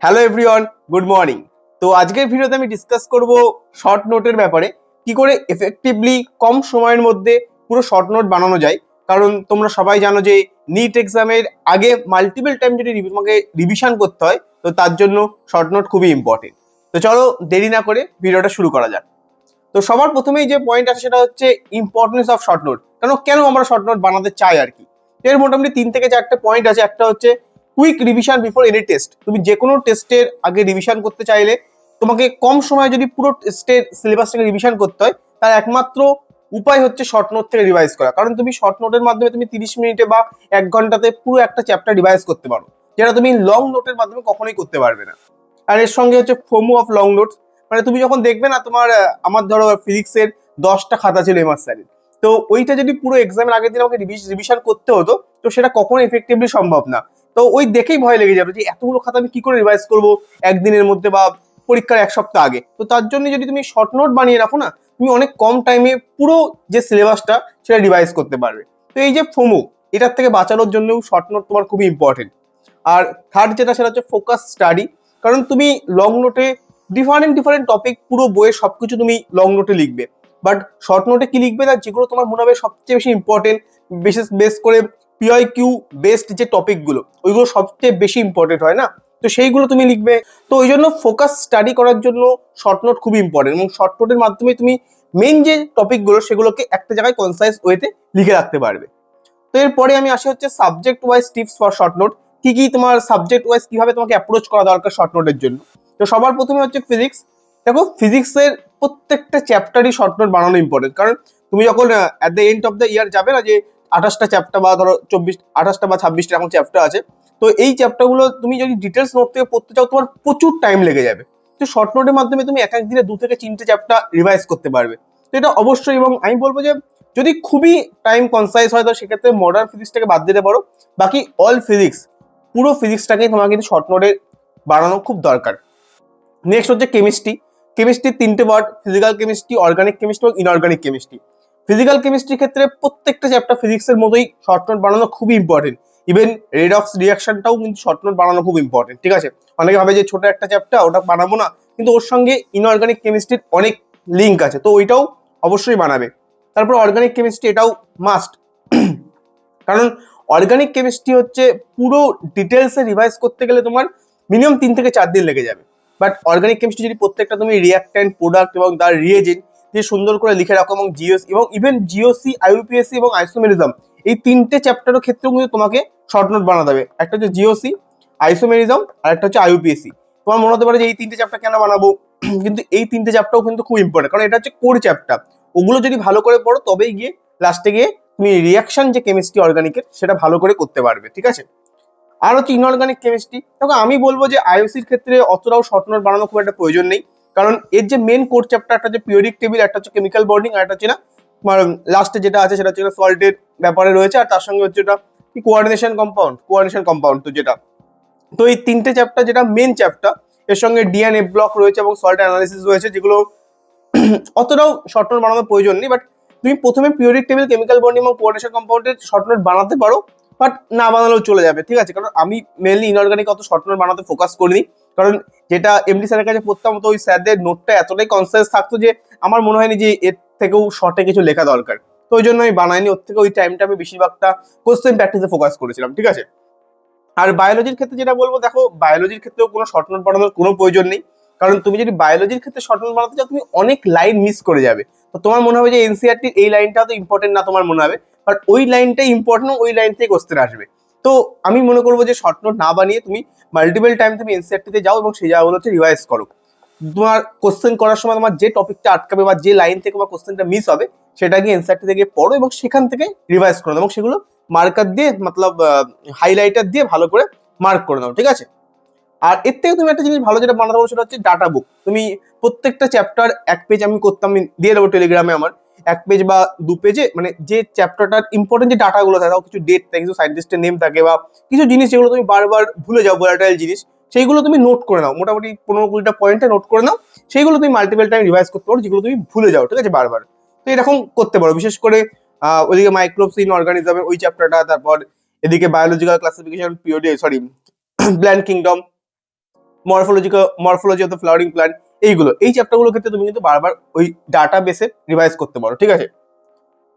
Hello everyone, good morning. তো আজকের ভিডিওতে আমি ডিসকাস করব শর্ট নোটের ব্যাপারে, কি করে এফেক্টিভলি কম সময়ের মধ্যে পুরো শর্ট নোট বানানো যায়। কারণ তোমরা সবাই জানো যে নিট এক্সামের আগে মাল্টিপল টাইম যদি তোমাকে রিভিশন করতে হয়, তো তার জন্য শর্ট নোট খুবই ইম্পর্টেন্ট। তো চলো দেরি না করে ভিডিওটা শুরু করা যাক। তো সবার প্রথমেই যে পয়েন্ট আছে সেটা হচ্ছে ইম্পর্টেন্স অফ শর্ট নোট। কেন আমরা শর্ট নোট বানাতে চাই আর কি। এর মোটামুটি 3 থেকে 4টে পয়েন্ট আছে। একটা হচ্ছে quick revision before any test. তুমি যে কোনো টেস্টের আগে রিভিশন করতে চাইলে তোমাকে কম সময়ে যদি পুরো টেস্টের সিলেবাসটাকে রিভিশন করতে হয়, তার একমাত্র উপায় হচ্ছে শর্ট নোট থেকে রিভাইজ করা। কারণ তুমি শর্ট নোটের মাধ্যমে তুমি 30 মিনিটে বা 1 ঘন্টাতে পুরো একটা চ্যাপ্টার রিভাইজ করতে পারো, যেটা তুমি লং নোটের মাধ্যমে কখনোই করতে পারবে না। আর এর সঙ্গে হচ্ছে ফোমো অফ লং নোটস। মানে তুমি যখন দেখবে না তোমার আমার ধরো ফিজিক্সের 10টা খাতা ছিল এমআর স্যারের, তো ওইটা যদি পুরো এক্সামের আগের দিন আমাকে রিভিশন করতে হতো, তো সেটা কখনো এফেক্টিভলি সম্ভব না। তো ওই দেখেই ভয় লেগে যাবে যে এতগুলো খাতা আমি কি করে রিভাইজ করবো একদিনের মধ্যে বা পরীক্ষার 1 সপ্তাহ আগে। তো তার জন্য যদি তুমি শর্ট নোট বানিয়ে রাখো না, তুমি অনেক কম টাইমে পুরো যে সিলেবাসটা সেটা রিভাইজ করতে পারবে। তো এই যে ফোমো, এটার থেকে বাঁচানোর জন্যও শর্ট নোট তোমার খুবই ইম্পর্টেন্ট। আর থার্ড যেটা, সেটা হচ্ছে ফোকাস স্টাডি। কারণ তুমি লং নোটে ডিফারেন্ট টপিক, পুরো বইয়ের সবকিছু তুমি লং নোটে লিখবে, বাট শর্ট নোটে কি লিখবে না, যেগুলো তোমার মনে হবে সবচেয়ে বেশি ইম্পর্টেন্ট, বিশেষ বেস করে পিআইকিউ বেসড যে টপিকগুলো, ওইগুলো সবচেয়ে বেশি ইম্পর্টেন্ট হয় না, তো সেইগুলো তুমি লিখবে। তো ওই জন্য ফোকাস স্টাডি করার জন্য শর্ট নোট খুবই ইম্পর্টেন্ট, এবং শর্ট নোটের মাধ্যমে তুমি মেইন যে টপিকগুলো সেগুলোকে একটা জায়গায় কনসাইজ ওয়েতে লিখে রাখতে পারবে। তো এরপরে আমি আসি হচ্ছে subject wise tips for short note. কি কি তোমার সাবজেক্ট ওয়াইজ কিভাবে তোমাকে অ্যাপ্রোচ করা দরকার শর্ট নোটের জন্য। তো সবার প্রথমে হচ্ছে ফিজিক্স। দেখো, ফিজিক্সের প্রত্যেকটা চ্যাপ্টারই শর্ট নোট বানানো ইম্পর্টেন্ট। কারণ তুমি যখন at the end of the year যাবে না, যে 28টা চ্যাপ্টার বা ধরো 28টা বা 26টা এখন চ্যাপ্টার আছে, তো এই চ্যাপ্টারগুলো তুমি যদি ডিটেলস নোট থেকে পড়তে চাও, তোমার প্রচুর টাইম লেগে যাবে। তো শর্ট নোটের মাধ্যমে তুমি এক এক দিনে 2 থেকে 3টে চ্যাপ্টার রিভাইজ করতে পারবে। তো এটা অবশ্যই, এবং আমি বলবো যে যদি খুবই টাইম কনসাইজ হয়, তো সেক্ষেত্রে মডার্ন ফিজিক্সটাকে বাদ দিতে পারো। বাকি অল ফিজিক্স, পুরো ফিজিক্সটাকেই তোমাকে কিন্তু শর্ট নোটে বাড়ানো খুব দরকার। নেক্সট হচ্ছে কেমিস্ট্রি। কেমিস্ট্রির 3টে word: physical chemistry, organic chemistry এবং ইনঅর্গানিক কেমিস্ট্রি। ফিজিক্যাল কেমিস্ট্রির ক্ষেত্রে প্রত্যেকটা চ্যাপ্টার ফিজিক্সের মতোই শর্ট নোট বানানো খুবই ইম্পর্টেন্ট। ইভেন রেডক্স রিয়াকশনটাও কিন্তু শর্ট নোট বানানো খুব ইম্পর্টেন্ট, ঠিক আছে। অনেকে ভাবে যে ছোট একটা চ্যাপ্টার, ওটা বানাবো না, কিন্তু ওর সঙ্গে ইনঅর্গানিক কেমিস্ট্রির অনেক লিঙ্ক আছে, তো ওইটাও অবশ্যই বানাবে। তারপর অর্গানিক কেমিস্ট্রি, এটাও মাস্ট। কারণ অর্গানিক কেমিস্ট্রি হচ্ছে পুরো ডিটেলসে রিভাইজ করতে গেলে তোমার মিনিমাম 3 থেকে 4 দিন লেগে যাবে। বাট অর্গানিক কেমিস্ট্রি যদি প্রত্যেকটা তুমি রিয়াক্ট্যান্ট, প্রোডাক্ট এবং তার রিয়েজেন্ট যে সুন্দর করে লিখে রাখো, এবং জিওসি এবং ইভেন জিওসি, আইইউপিএসসি এবং আইসোমেরিজম, এই 3টে চ্যাপ্টারের ক্ষেত্রেও কিন্তু তোমাকে শর্ট নোট বানাতে হবে। একটা হচ্ছে জিওসি, আইসোমেরিজম, আর একটা হচ্ছে আইইউপিএসসি। তোমার মনে হতে পারে যে এই 3টে চ্যাপ্টার কেন বানাবো, কিন্তু এই 3টে চ্যাপ্টারও কিন্তু খুব ইম্পর্টেন্ট, কারণ এটা হচ্ছে কোর চ্যাপ্টার। ওগুলো যদি ভালো করে পড়ো, তবেই গিয়ে লাস্টে গিয়ে তুমি রিয়াকশন যে কেমিস্ট্রি অর্গানিকের, সেটা ভালো করে করতে পারবে, ঠিক আছে। আর হচ্ছে ইনঅর্গানিক কেমিস্ট্রি। তবে আমি বলবো যে আইওসির ক্ষেত্রে অতটাও শর্ট নোট বানানো খুব একটা প্রয়োজন নেই। কারণ এর যে মেন কোর চ্যাপ্টার, একটা হচ্ছে পিরিয়ডিক টেবিল, একটা হচ্ছে কেমিক্যাল বন্ডিং, আর একটা হচ্ছে না তোমার লাস্টে যেটা আছে সেটা হচ্ছে সল্টের ব্যাপারে রয়েছে, আর তার সঙ্গে হচ্ছে ওটা কি কোঅর্ডিনেশন কম্পাউন্ড, তো যেটা। তো এই 3টে চ্যাপ্টার যেটা মেন চ্যাপ্টার, এর সঙ্গে ডিএনএ ব্লক রয়েছে এবং সল্ট অ্যানালিসিস রয়েছে, যেগুলো অতটাও শর্ট নোট বানানোর প্রয়োজন নেই। বাট তুমি প্রথমে পিরিয়ডিক টেবিল, কেমিক্যাল বন্ডিং এবং কোঅর্ডিনেশন কম্পাউন্ডের শর্ট নোট বানাতে পারো, বাট না বানালেও চলে যাবে, ঠিক আছে। কারণ আমি মেনলি ইনঅর্গানিক অত শর্ট নোট বানাতে ফোকাস করিনি। কারণ যেটা এমডি স্যারের কাছে পড়তাম, তো ওই স্যারদের নোটটা এতটাই কনসিয়াস থাকতো যে আমার মনে হয়নি যে এর থেকেও শর্টে কিছু লেখা দরকার। তো ওই জন্য আমি বানাইনি। ওর থেকে ওই টাইমটা আমি বেশিরভাগটা কোশ্চেন প্র্যাকটিসে ফোকাস করেছিলাম, ঠিক আছে। আর বায়োলজির ক্ষেত্রে যেটা বলবো, দেখো বায়োলজির ক্ষেত্রেও কোনো শর্ট নোট বানানোর কোনো প্রয়োজন নেই। কারণ তুমি যদি বায়োলজির ক্ষেত্রে শর্ট নোট বানাতে চাও, তুমি অনেক লাইন মিস করে যাবে। তো তোমার মনে হবে যে এনসিইআরটির এই লাইনটা তো ইম্পর্টেন্ট না, তোমার মনে হবে, বাট ওই লাইনটাই ইম্পর্টেন্ট, ওই লাইন থেকে কোশ্চেন আসবে। তো আমি মনে করবো যে শর্ট নোট না বানিয়ে তুমি মাল্টিপল টাইম তুমি এনসিইআরটিতে যাও এবং সেই জায়গাগুলো হচ্ছে রিভাইজ করো। তোমার কোশ্চেন করার সময় তোমার যে টপিকটা আটকাবে বা যে লাইন থেকে তোমার কোশ্চেনটা মিস হবে, সেটাকে এনসিইআরটি থেকে পড়ো এবং সেখান থেকে রিভাইজ করো, এবং সেগুলো মার্কার দিয়ে, মতলব হাইলাইটার দিয়ে ভালো করে মার্ক করে দাও, ঠিক আছে। আর এর থেকে তুমি একটা জিনিস ভালো যেটা বানাতে পারো, সেটা হচ্ছে ডাটা বুক। তুমি প্রত্যেকটা চ্যাপ্টার 1 পেজ আমি করতাম, আমি দিয়ে দেবো টেলিগ্রামে আমার 1 পেজ বা 2 পেজে, মানে যে চ্যাপ্টারটার ইম্পর্টেন্ট যে ডাটাগুলো থাকে, কিছু ডেট থাকে, কিছু সায়েন্টিস্টের নেম থাকে, বা কিছু জিনিস যেগুলো তুমি বারবার ভুলে যাও, ভোলাটাইল জিনিস, সেইগুলো তুমি নোট করে নাও। মোটামুটি 15-20টা পয়েন্টে নোট করে নাও। সেইগুলো তুমি মাল্টিপল টাইম রিভাইজ করতে পারো, যেগুলো তুমি ভুলে যাও, ঠিক আছে, বারবার। তো এরকম করতে পারো, বিশেষ করে ওইদিকে মাইক্রোবস ইন অর্গানিজমের ওই চ্যাপ্টারটা, তারপর এদিকে biological classification period, sorry, plant kingdom, morphology of the flowering plant, এই চ্যাপ্টারগুলোর ক্ষেত্রে তুমি কিন্তু বারবার ওই ডাটা বেসে রিভাইজ করতে পারো, ঠিক আছে।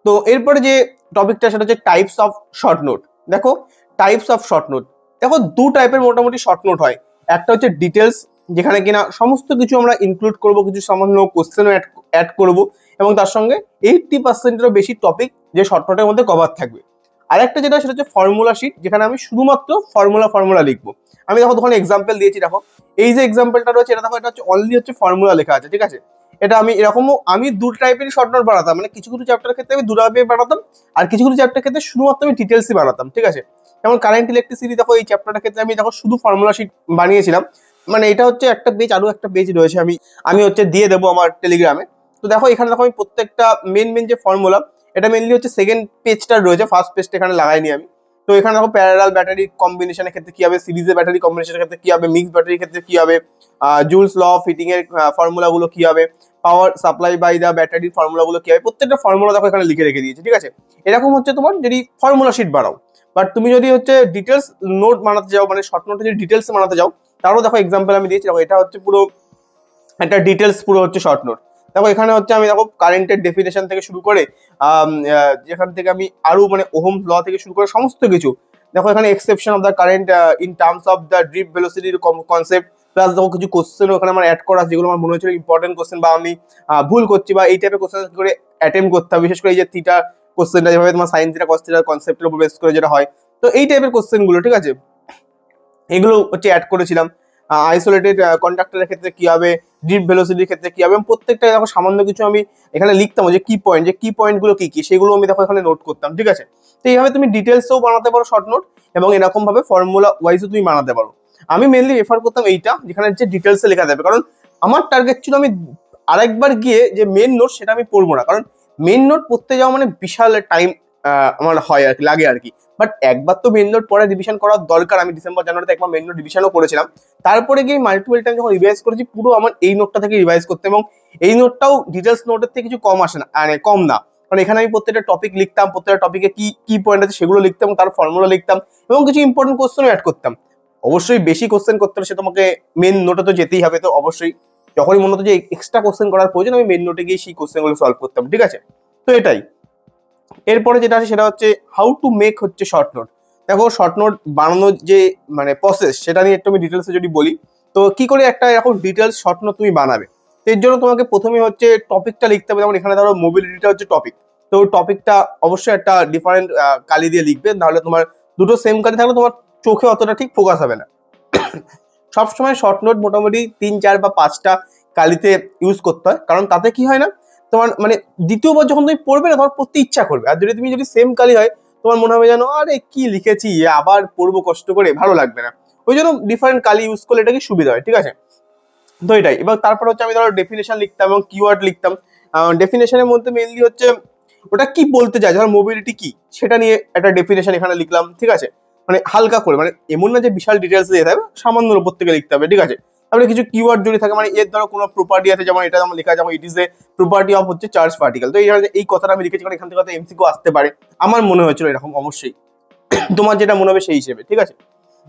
তো এরপরে যে টপিকটা সেটা হচ্ছে টাইপস অফ শর্ট নোট। দেখো টাইপস অফ শর্ট নোট, দেখো দু টাইপের মোটামুটি শর্ট নোট হয়। একটা হচ্ছে ডিটেলস, যেখানে কিনা সমস্ত কিছু আমরা ইনক্লুড করব, কিছু সামান্য কোশ্চেনও অ্যাড করব, এবং তার সঙ্গে 80%-এরও বেশি টপিক যে শর্ট নোটের মধ্যে কভার থাকবে। আরেকটা যেটা সেটা হচ্ছে ফর্মুলা শিট, যেখানে আমি শুধুমাত্র ফর্মুলা লিখবো। আমি দেখো তখন এক্সাম্পল দিয়েছি, দেখো এই যে এক্সাম্পলটা রয়েছে এটা দেখো, এটা হচ্ছে অনলি হচ্ছে ফর্মুলা লেখা আছে, ঠিক আছে। এটা আমি এরকমও আমি দু টাইপেরই শর্ট নোট বানাতাম, মানে কিছু কিছু চ্যাপ্টারের ক্ষেত্রে আমি দু টাইপের বানাতাম, আর কিছু কিছু চ্যাপ্টারের ক্ষেত্রে শুধুমাত্র আমি ডিটেলসই বানাতাম, ঠিক আছে। যেমন কারেন্ট ইলেকট্রিসিটি, দেখো এই চ্যাপ্টারটার ক্ষেত্রে আমি দেখো শুধু ফর্মুলা শিট বানিয়েছিলাম, মানে এটা হচ্ছে একটা পেজ, আরো একটা পেজ রয়েছে, আমি হচ্ছে দিয়ে দেবো আমার টেলিগ্রামে। তো দেখো এখানে দেখো আমি প্রত্যেকটা মেন যে ফর্মুলা, এটা মেনলি হচ্ছে সেকেন্ড পেজটা রয়েছে, ফার্স্ট পেজটা এখানে লাগাইনি আমি। তো এখানে দেখো প্যারালাল ব্যাটারি কম্বিনেশনের ক্ষেত্রে কি হবে, সিরিজের ব্যাটারি কম্বিনেশনের ক্ষেত্রে কি হবে, মিক্স ব্যাটারির ক্ষেত্রে কি হবে, জুলস ল অফ হিটিং এর ফর্মুলা গুলো কি হবে, পাওয়ার সাপ্লাই বাই দা ব্যাটারির ফর্মুলা গুলো কি হবে, প্রত্যেকটা ফর্মুলা দেখো এখানে লিখে রেখে দিয়েছে, ঠিক আছে। এরকম হচ্ছে তোমার যদি ফর্মুলা শিট বানাও। বাট তুমি যদি হচ্ছে ডিটেলস নোট বানাতে যাও, মানে শর্ট নোটে যদি ডিটেলস বানাতে যাও, তারও দেখো এক্সাম্পল আমি দিয়েছি। দেখো এটা হচ্ছে পুরো একটা ডিটেলস, পুরো হচ্ছে শর্ট নোট। দেখো এখানে হচ্ছে আমি দেখো কারেন্টের ডেফিনেশন থেকে শুরু করে যেখান থেকে আমি আরো মানে ওহমস ল থেকে শুরু করে সমস্ত কিছু, দেখো এখানে expression of the current in terms of the drift ভেলোসিটির কনসেপ্ট, প্লাস দেখো কিছু কোশ্চেন ওখানে আমার অ্যাড করা, যেগুলো আমার মনে হচ্ছিল ইম্পর্টেন্ট কোশ্চেন, বা আমি ভুল করছি, বা এই টাইপের কোশ্চেন কি করে অ্যাটেম্প করতে হবে, বিশেষ করে এই যে থিটা কোশ্চেনটা যেভাবে তোমার সাইন থিটা কস থিটার কনসেপ্টের উপর বেস করে যেটা হয়, তো এই টাইপের কোশ্চেন গুলো, ঠিক আছে, এগুলো হচ্ছে অ্যাড করেছিলাম। আইসোলেটেড কন্ডাক্টরের ক্ষেত্রে কি হবে, ডিপ ভেলোসিটির ক্ষেত্রে কি হবে, এবং প্রত্যেকটা দেখো সামান্য কিছু আমি এখানে লিখতাম, যে কি পয়েন্ট গুলো কি সেগুলো আমি দেখো এখানে নোট করতাম, ঠিক আছে। তো এইভাবে তুমি ডিটেলসও বানাতে পারো শর্ট নোট, এবং এরকম ভাবে ফর্মুলা ওয়াইজও তুমি বানাতে পারো। আমি মেনলি রেফার করতাম এইটা, যেখানে যে ডিটেলসে লেখা যাবে, কারণ আমার টার্গেট ছিল আমি আরেকবার গিয়ে যে মেন নোট সেটা আমি পড়বো না, কারণ মেন নোট পড়তে যাওয়া মানে বিশাল টাইম আমার হয় আর কি, লাগে আর কি। বাট একবার তো মেন নোট পরে রিভিশন করার দরকার। আমি ডিসেম্বর জানুয়ারিতে একবার মেন নোট রিভিশনও করেছিলাম, তারপরে গিয়ে মাল্টিপল টাইম যখন রিভাইজ করেছি, পুরো আমার এই নোটটা থেকে রিভাইজ করতে, এবং এই নোটটাও ডিটেলস নোটের থেকে কিছু কম আসে না, মানে কম না, কারণ এখানে আমি প্রত্যেকটা টপিক লিখতাম, প্রত্যেকটা টপিকে কি পয়েন্ট আছে সেগুলো লিখতাম, তার ফর্মুলা লিখতাম, এবং কিছু ইম্পর্টেন্ট কোশ্চেনও অ্যাড করতাম। অবশ্যই বেশি কোশ্চেন করতে হলে সে তোমাকে মেন নোটে তো যেতেই হবে, তো অবশ্যই যখনই মনে হতো যে এক্সট্রা কোশ্চেন করার প্রয়োজন, আমি মেন নোটে গিয়ে সেই কোশ্চেনগুলো সলভ করতাম, ঠিক আছে। তো এটাই। এরপরে যেটা আছে সেটা হচ্ছে হাউ টু মেক হচ্ছে শর্ট নোট। দেখো শর্ট নোট বানানোর যে মানে প্রসেস, সেটা নিয়ে একটু আমি ডিটেলসে যদি বলি, তো কি করে একটা এরকম ডিটেলস শর্ট নোট তুমি বানাবে। তো এর জন্য তোমাকে প্রথমে হচ্ছে টপিকটা লিখতে হবে। যেমন এখানে ধরো মোবিলিটিটা হচ্ছে টপিক, তো টপিকটা অবশ্যই একটা ডিফারেন্ট কালি দিয়ে লিখবে, নাহলে তোমার দুটো সেম কালি থাকলে তোমার চোখে অতটা ঠিক ফোকাস হবে না। সবসময় শর্ট নোট মোটামুটি 3, 4 বা 5টা কালিতে ইউজ করতে হয়, কারণ তাতে কি হয় না, তোমার মানে দ্বিতীয়বার যখন তুমি পড়বে না, তোমার পড়তে ইচ্ছা করবে। আর যদি সেম কালি হয়, তোমার মনে হবে যেন আরে কি লিখেছি, আবার পড়বো কষ্ট করে, ভালো লাগবে না। ওই জন্য ডিফারেন্ট কালি ইউজ করলে এটা কি সুবিধা হয়, ঠিক আছে। তো এটাই। এবার তারপর হচ্ছে আমি ধরো ডেফিনেশন লিখতাম এবং কিওয়ার্ড লিখতাম। ডেফিনেশনের মধ্যে মেইনলি হচ্ছে ওটা কি বলতে চাই, ধর মোবিলিটি কি সেটা নিয়ে একটা ডেফিনেশন এখানে লিখলাম, ঠিক আছে। মানে হালকা করে, মানে এমন না যে বিশাল ডিটেলস দিয়ে থাকবে, সামান্যর উপর থেকে লিখতে হবে, ঠিক আছে। তারপরে কিছু কিওয়ার্ড যদি থাকে, মানে এর ধরো কোনো প্রপার্টি আছে, যেমন এটা যেমন লেখা আছে, যেমন it is a property of হচ্ছে চার্জ পার্টিকেল। তো এই কথাটা আমি লিখেছি, কারণ এখান থেকে হয়তো এমসিকিউ আসতে পারে, আমার মনে হয়েছিল এরকম, অবশ্যই তোমার যেটা মনে হবে সেই হিসেবে, ঠিক আছে।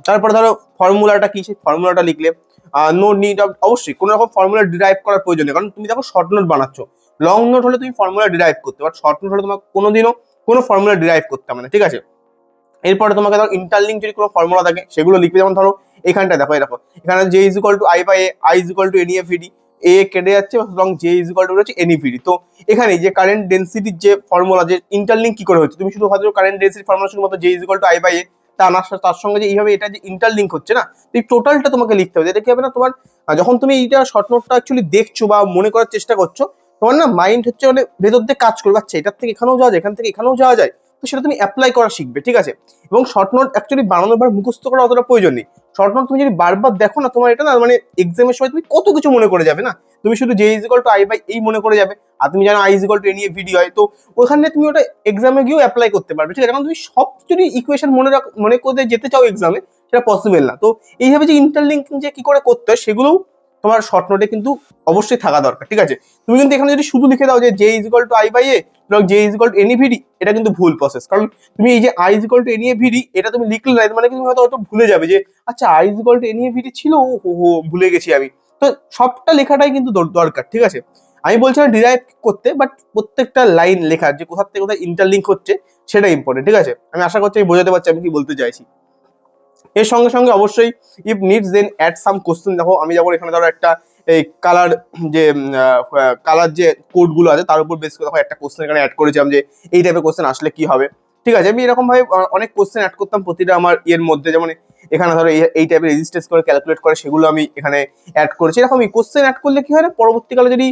তারপরে ধরো ফর্মুলাটা কি, সেই ফর্মুলাটা লিখলে। নো নিড অফ, অবশ্যই কোনো রকম ফর্মুলা ডিরাইভ করার প্রয়োজন নেই, কারণ তুমি দেখো শর্ট নোট বানাচ্ছ। লং নোট হলে তুমি ফর্মুলা ডিরাইভ করতে, বাট শর্ট নোট হলে তোমার কোনোদিনও কোনো ফর্মুলা ডিরাইভ করতে হবে না, ঠিক আছে। এরপরে তোমাকে ধরো ইন্টারলিঙ্ক যদি কোনো ফর্মুলা থাকে সেগুলো লিখবে। যেমন ধরো এখানটা দেখো, এরকম এখানে J is equal to I by A, I is equal to N F E D, A কেটে যাচ্ছে এবং জে ইজ ইকুয়াল টু হচ্ছে এন ইফ ইডি। তো এখানে যে কারেন্ট ডেন্সিটির যে ফর্মুলা, যে ইন্টারলিঙ্ক কি করে হচ্ছে, তুমি শুধু ভাবছো কারেন্ট ডেন্সিটি ফর্মুলা শুধুমাত্র J is equal to I by A, তার সঙ্গে যে এইভাবে এটা যে ইন্টারলিঙ্ক হচ্ছে না, এই টোটালটা তোমাকে লিখতে হবে। এটা কি হবে না, তোমার যখন তুমি এইটা শর্ট নোটটা অ্যাকচুয়ালি দেখছো বা মনে করার চেষ্টা করছো, তোমার না মাইন্ড হচ্ছে মানে ভেতর দিয়ে কাজ করবে, আচ্ছা এটার থেকে এখানেও যাওয়া যায়, এখান থেকে এখানেও যাওয়া যায়, তো সেটা তুমি অ্যাপ্লাই করা শিখবে, ঠিক আছে। এবং শর্ট নোট অ্যাকচুয়ালি বানানোর বার মুখস্থ করা অতটা প্রয়োজন নেই। শর্ট নোট তুমি যদি বারবার দেখো না, তোমার এটা না মানে এক্সামের সময় তুমি কত কিছু মনে করে যাবে না। তুমি শুধু J is equal to I by এই মনে করে যাবে, আর তুমি জানো I is equal to N A V D হয়, তো ওখানে তুমি ওটা এক্সামে গিয়েও অ্যাপ্লাই করতে পারবে, ঠিক আছে। কারণ তুমি সব যদি ইকুয়েশন মনে করে যেতে চাও এক্সামে, সেটা পসিবল না। তো এইভাবে যে ইন্টারলিঙ্কিং যে কি করে করতে হয় সেগুলোও তোমার শর্ট নোটে কিন্তু অবশ্যই থাকা দরকার, ঠিক আছে। তুমি কিন্তু এখানে যদি শুধু লিখে দাও যে J is equal to I by A এবং J is equal to N E V D, এটা কিন্তু ভুল প্রসেস। কারণ তুমি এই যে I is equal to N E A V D এটা তুমি লিখলে না, মানে তুমি হয়তো ভুলে যাবে যে আচ্ছা I is equal to N E A V D ছিল, ও হো হো ভুলে গেছি আমি। তো সবটা লেখাটাই কিন্তু দরকার, ঠিক আছে। আমি বলছি না ডিরাইভ করতে, বাট প্রত্যেকটা লাইন লেখার যে কোথা থেকে কোথায় ইন্টারলিঙ্ক হচ্ছে সেটা ইম্পর্টেন্ট, ঠিক আছে। আমি আশা করছি আমি বোঝাতে পারছি আমি কি বলতে চাইছি। এর সঙ্গে সঙ্গে অবশ্যই if needs then add some question. দেখো আমি যেমন এখানে ধরো একটা এই কালার যে কালার যে কোড গুলো আছে তার উপর বেস করে দেখো একটা কোশ্চেন এখানে অ্যাড করেছিলাম যে এই টাইপের কোশ্চেন আসলে কি হবে, ঠিক আছে। আমি এরকম ভাবে অনেক কোশ্চেন অ্যাড করতাম প্রতিটা আমার এর মধ্যে, যেমন এখানে ধরো এই টাইপের রেজিস্টেন্স করে ক্যালকুলেট করে সেগুলো আমি এখানে অ্যাড করেছি। এরকমই কোশ্চেন অ্যাড করলে কি হয় না, পরবর্তীকালে যদি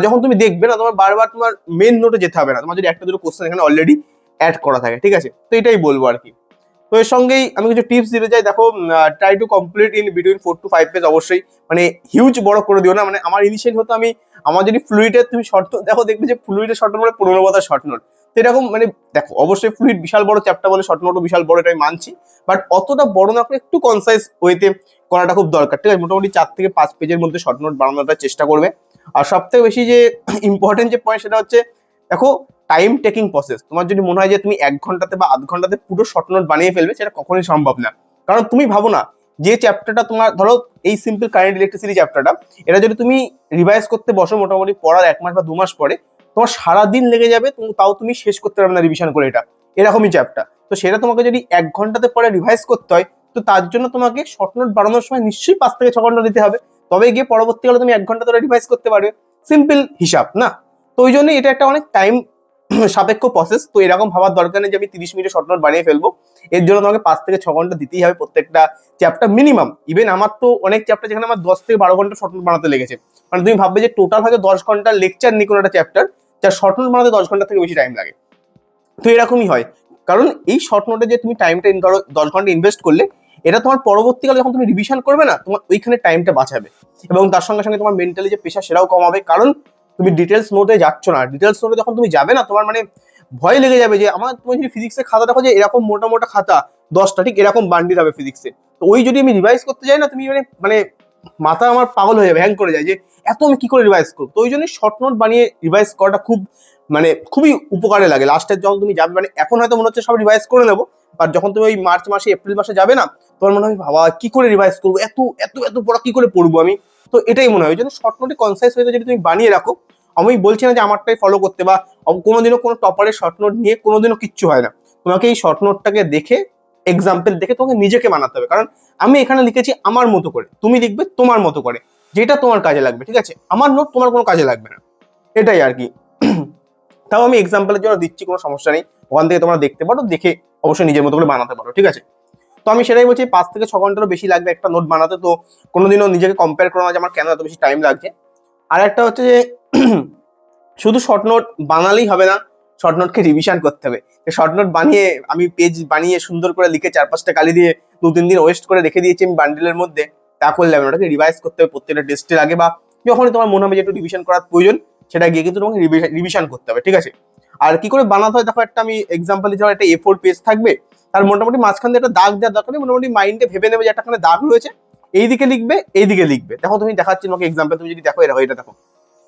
যখন তুমি দেখবে না তোমার বারবার তোমার মেন নোটে যেতে হবে না, তোমার যদি একটা দুটো কোশ্চেন এখানে অলরেডি অ্যাড করা থাকে, ঠিক আছে। তো এটাই বলবো আর কি। তো এর সঙ্গেই আমি কিছু টিপস দিতে চাই। দেখো try to complete in between 4 to 5 page. অবশ্যই মানে হিউজ বড় করে দিও না। মানে আমার ইনিশিয়াল হতো আমার যদি ফ্লুইডের তুমি শর্ট নোট দেখো, দেখবে যে ফ্লুইডের শর্ট নোট মানে 15 পাতার শর্ট নোট। তো এরকম মানে দেখো অবশ্যই ফ্লুইড বিশাল বড় চ্যাপ্টার বলে শর্ট নোটও বিশাল বড়, এটা আমি মানছি। বাট অতটা বড় না করে একটু কনসাইজ ওয়েতে করাটা খুব দরকার, ঠিক আছে। মোটামুটি 4 থেকে 5 পেজের মধ্যে শর্ট নোট বানানোর চেষ্টা করবে। আর সব থেকে বেশি যে ইম্পর্টেন্ট যে পয়েন্ট সেটা হচ্ছে দেখো টাইম টেকিং প্রসেস। তোমার যদি মনে হয় যে তুমি 1 ঘন্টাতে বা আধ ঘন্টাতে পুরো শর্ট নোট বানিয়ে ফেলবে, সেটা কখনোই সম্ভব না। কারণ তুমি ভাবো না যে চ্যাপ্টারটা তোমার ধরো এই সিম্পল কারেন্ট ইলেকট্রিসিটি চ্যাপ্টারটা, এটা যদি তুমি রিভাইজ করতে বসো মোটামুটি পড়ার 1 মাস বা 2 মাস পরে, তোমার সারাদিন লেগে যাবে, তাও তুমি শেষ করতে পারবে না রিভিশন করে। এটা এরকমই চ্যাপ্টার। তো সেটা তোমাকে যদি 1 ঘন্টাতে পরে রিভাইজ করতে হয়, তো তার জন্য তোমাকে শর্ট নোট বানানোর সময় নিশ্চয়ই 5 থেকে 6 ঘন্টা দিতে হবে। তবে গিয়ে পরবর্তীকালে তুমি 1 ঘন্টা ধরে রিভাইজ করতে পারবে। সিম্পল হিসাব না? তো ওই জন্যই এটা একটা অনেক টাইম সাপেক্ষ প্রসেস। তো এরকম ভাবার দরকার নেই যে আমি 30 মিনিটে শর্ট নোট বানিয়ে ফেলবো। এর জন্য তোমাকে 5 থেকে 6 ঘন্টা দিতেই হবে প্রত্যেকটা চ্যাপ্টার মিনিমাম। ইভেন আমার তো অনেক চ্যাপ্টার যেখানে আমার 10 থেকে 12 ঘন্টা শর্ট নোট বানাতে লেগেছে। মানে তুমি ভাববে যে টোটাল হয়তো 10 ঘন্টার লেকচার নিয়ে কোনো একটা চ্যাপ্টার, যার শর্ট নোট বানাতে 10 ঘন্টা থেকে বেশি টাইম লাগে। তো এরকমই হয়, কারণ এই শর্ট নোটে যে তুমি টাইমটা ধরো 10 ঘন্টা ইনভেস্ট করলে, এটা তোমার পরবর্তীকালে যখন তুমি রিভিশন করবে না, তোমার ওইখানে টাইমটা বাঁচাবে। এবং তার সঙ্গে সঙ্গে তোমার মেন্টালি যে প্রেশার সেটাও কমাবে। কারণ তুমি ডিটেলস নোটে যাচ্ছ না। ডিটেলস নোটে যখন তুমি যাবে না, তোমার মানে ভয় লেগে যাবে যে তুমি যদি ফিজিক্সের খাতা দেখো যে এরকম মোটা মোটা খাতা 10টা, ঠিক এরকম বান্ডিল হবে ফিজিক্সে। তো ওই যদি আমি রিভাইজ করতে যাই না, তুমি মানে মাথা আমার পাগল হয়ে যাবে, হ্যাং করে যায় যে এত আমি কি করে রিভাইজ করবো। তো ওই জন্য শর্ট নোট বানিয়ে রিভাইজ করাটা মানে খুবই উপকারে লাগে। লাস্টের যখন তুমি যাবে, মানে এখন হয়তো মনে হচ্ছে সব রিভাইজ করে নেবো, আর যখন তুমি ওই মার্চ মাসে এপ্রিল মাসে যাবে না, তোমার মনে হয় ভাবা কি করে রিভাইজ করবো, এত এত এত পড়া কি করে পড়বো আমি। তো এটাই মনে হয়। ওই জন্য শর্ট নোটে কনসাইজ হয়ে যদি তুমি বানিয়ে রাখো, আমি বলছি না যে আমারটাই ফলো করতে, বা কোনোদিনও কোনো টপারের শর্ট নোট নিয়ে কোনোদিনও কিচ্ছু হয় না। তোমাকে এই শর্ট নোটটাকে দেখে, এক্সাম্পল দেখে তোমাকে নিজেকে বানাতে হবে। কারণ আমি এখানে লিখেছি আমার মতো করে, তুমি লিখবে তোমার মতো করে, যেটা তোমার কাজে লাগবে, ঠিক আছে। আমার নোট তোমার কোনো কাজে লাগবে না, এটাই আর কি। তাও আমি এক্সাম্পলের জন্য দিচ্ছি, কোনো সমস্যা নেই। ওখান থেকে তোমরা দেখতে পারো, দেখে অবশ্যই নিজের মতো করে বানাতে পারো, ঠিক আছে। তো আমি সেটাই বলছি, 5 থেকে 6 ঘন্টারও বেশি লাগবে একটা নোট বানাতে। তো কোনোদিনও নিজেকে কম্পেয়ার করো না যে আমার কেন এত বেশি টাইম লাগছে। আর একটা হচ্ছে যে শুধু শর্ট নোট বানালেই হবে না, শর্ট নোটকে রিভিশন করতে হবে। শর্ট নোট বানিয়ে আমি পেজ বানিয়ে সুন্দর করে লিখে 4-5টা কালি দিয়ে 2-3 দিন ওয়েস্ট করে রেখে দিয়েছি আমি বান্ডিলের মধ্যে, তা করলে হবে না। ওটাকে রিভাইজ করতে হবে প্রত্যেকটা টেস্টের আগে, বা যখনই তোমার মনে হবে যে একটু রিভিশন করার প্রয়োজন, সেটা গিয়ে কিন্তু তোমাকে রিভিশন করতে হবে, ঠিক আছে। আর কি করে বানাতে হয় দেখো, একটা আমি এক্সাম্পল দিচ্ছি। একটা A4 পেজ থাকবে, তার মোটামুটি মাঝখান দিয়ে একটা দাগ দেওয়ার দরকার নেই। মোটামুটি মাইন্ডে ভেবে নেবে যে একটা দাগ রয়েছে, এইদিকে লিখবে এইদিকে লিখবে। দেখো তুমি দেখাচ্ছি তোমাকে এক্সাম্পল, তুমি যদি দেখো এটা দেখো,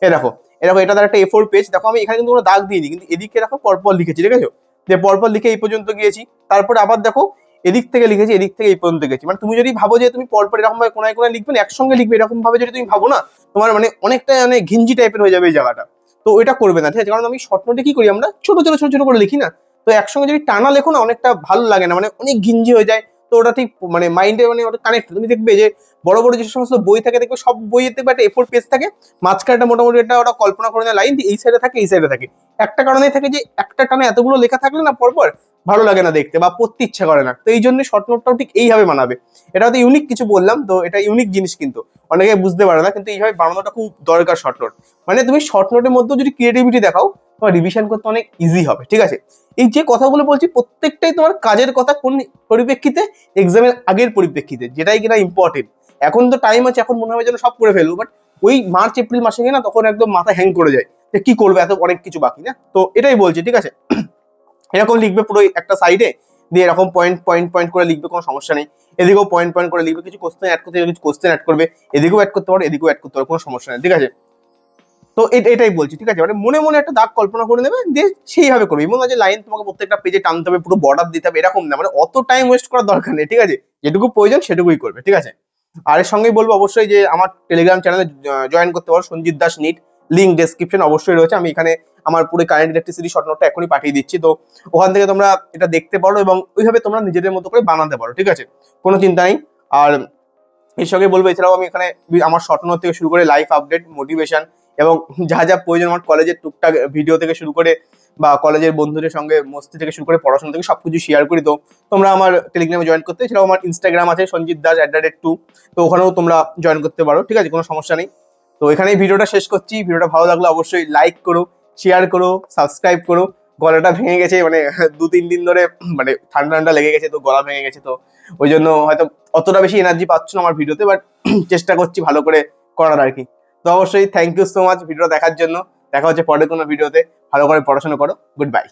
দেখো এরকম এটা একটা A4 পেজ। দেখো আমি এখানে কিন্তু কোনো দাগ দিইনি, কিন্তু এদিকে দেখো পরপর লিখেছি, ঠিক আছে। যে পরপর লিখে এই পর্যন্ত গিয়েছি, তারপরে আবার দেখো এদিক থেকে লিখেছি, এদিক থেকে এই পর্যন্ত গেছি। মানে তুমি যদি ভাবো যে তুমি পরপর এরকম ভাবে কোনায় কোনায় লিখবে না, একসঙ্গে লিখবে, এরকম ভাবে যদি তুমি ভাবো না, তোমার মানে অনেকটা মানে ঘিঞ্জি টাইপের হয়ে যাবে এই জায়গাটা। তো ওইটা করবে না, ঠিক আছে। কারণ আমি শর্ট নোটে কি করি, আমরা ছোট ছোট ছোট ছোট করে লিখি না। তো একসঙ্গে যদি টানা লেখো না, অনেকটা ভালো লাগে না, মানে অনেক ঘিঞ্জি হয়ে যায়। তো ওটা ঠিক মানে মাইন্ডে মানে ওটা কানেক্ট। তুমি দেখবে যে বড় বড় যে সমস্ত বই থাকে, দেখবে সব বইয়ের দেখবে একটা A4 পেজ থাকে, মাঝখানটা মোটামুটি এটা ওরা কল্পনা করে নেয় লাইন, এই সাইডে থাকে এই সাইডে থাকে। একটা কারণেই থাকে যে একটা টানে এতগুলো লেখা থাকলে না পরপর ভালো লাগে না দেখতে, বা পড়তে ইচ্ছা করে না। তো এই জন্য শর্ট নোটটাও ঠিক এইভাবে বানাবে। এটা হয়তো ইউনিক কিছু বললাম, তো এটা ইউনিক জিনিস, কিন্তু অনেকে বুঝতে পারে না। কিন্তু এইভাবে বানানোটা খুব দরকার শর্ট নোট। মানে তুমি শর্ট নোটের মধ্যেও যদি ক্রিয়েটিভিটি দেখাও, তোমার রিভিশন করতে অনেক ইজি হবে, ঠিক আছে। এই যে কথাগুলো বলছি প্রত্যেকটাই তোমার কাজের কথা, কোন পরিপ্রেক্ষিতে, এক্সামের আগের পরিপ্রেক্ষিতে, যেটাই কিনা ইম্পর্টেন্ট। এখন তো টাইম আছে, এখন মনে হবে যেন সব করে ফেলবো, বাট ওই মার্চ এপ্রিল মাসে গিয়ে না তখন একদম মাথা হ্যাং করে যায় যে কি করবে, এত অনেক কিছু বাকি না। তো এটাই বলছি, ঠিক আছে। এরকম লিখবে পুরো একটা সাইডে, দিয়ে এরকম পয়েন্ট পয়েন্ট পয়েন্ট করে লিখবে, কোনো সমস্যা নেই। এদিকেও পয়েন্ট পয়েন্ট করে লিখবে, কিছু কোশ্চেন অ্যাড করতে কিছু কোশ্চেন অ্যাড করবে, এদিকেও অ্যাড করতে পারো এদিকেও অ্যাড করতে পারো, কোনো সমস্যা নেই, ঠিক আছে। তো এটাই বলছি, ঠিক আছে। মানে মনে মনে একটা দাগ কল্পনা করে নেবে, দিয়ে সেইভাবে করবে। এমন না যে লাইন তোমাকে প্রত্যেকটা পেজে টানতে হবে, পুরো বর্ডার দিতে হবে, এরকম না। মানে অত টাইম ওয়েস্ট করার দরকার নেই, ঠিক আছে। যেটুকু প্রয়োজন সেটুকুই করবে, ঠিক আছে। আর এর সঙ্গেই বলবো অবশ্যই যে আমার টেলিগ্রাম চ্যানেলে জয়েন করতে পারো, Sanjit Das NEET, link description অবশ্যই রয়েছে। আমি এখানে আমার পুরো কারেন্ট ইলেকট্রিসিটি শর্ট নোটটা এখনই পাঠিয়ে দিচ্ছি, তো ওখান থেকে তোমরা এটা দেখতে পারো এবং ওইভাবে তোমরা নিজেদের মতো করে বানাতে পারো, ঠিক আছে, কোনো চিন্তা নেই। আর এর সঙ্গে বলবো এছাড়াও আমি এখানে আমার শর্ট নোট থেকে শুরু করে লাইফ আপডেট, মোটিভেশন এবং যা যা প্রয়োজন আমার কলেজের টুকটাক ভিডিও থেকে শুরু করে বা কলেজের বন্ধুদের সঙ্গে মস্তি থেকে শুরু করে পড়াশোনা থেকে সবকিছু শেয়ার করি। তো তোমরা আমার টেলিগ্রামে জয়েন করতে, এছাড়াও আমার ইনস্টাগ্রাম আছে সঞ্জিত দাস @2, তো ওখানেও তোমরা জয়েন করতে পারো, ঠিক আছে, কোনো সমস্যা নেই। তো এখানেই ভিডিওটা শেষ করছি। ভিডিওটা ভালো লাগলে অবশ্যই লাইক করো, শেয়ার করো, সাবস্ক্রাইব করো। গলাটা ভেঙে গেছে, মানে 2-3 দিন ধরে মানে ঠান্ডা ঠান্ডা লেগে গেছে, তো গলা ভেঙে গেছে, তো ওই জন্য হয়তো অতটা বেশি এনার্জি পাচ্ছ না আমার ভিডিওতে, বাট চেষ্টা করছি ভালো করে করার আর কি। তো অবশ্যই থ্যাংক ইউ সো মাচ ভিডিওটা দেখার জন্য। দেখা হচ্ছে পরের কোনো ভিডিওতে। ভালো করে পড়াশোনা করো। Good bye.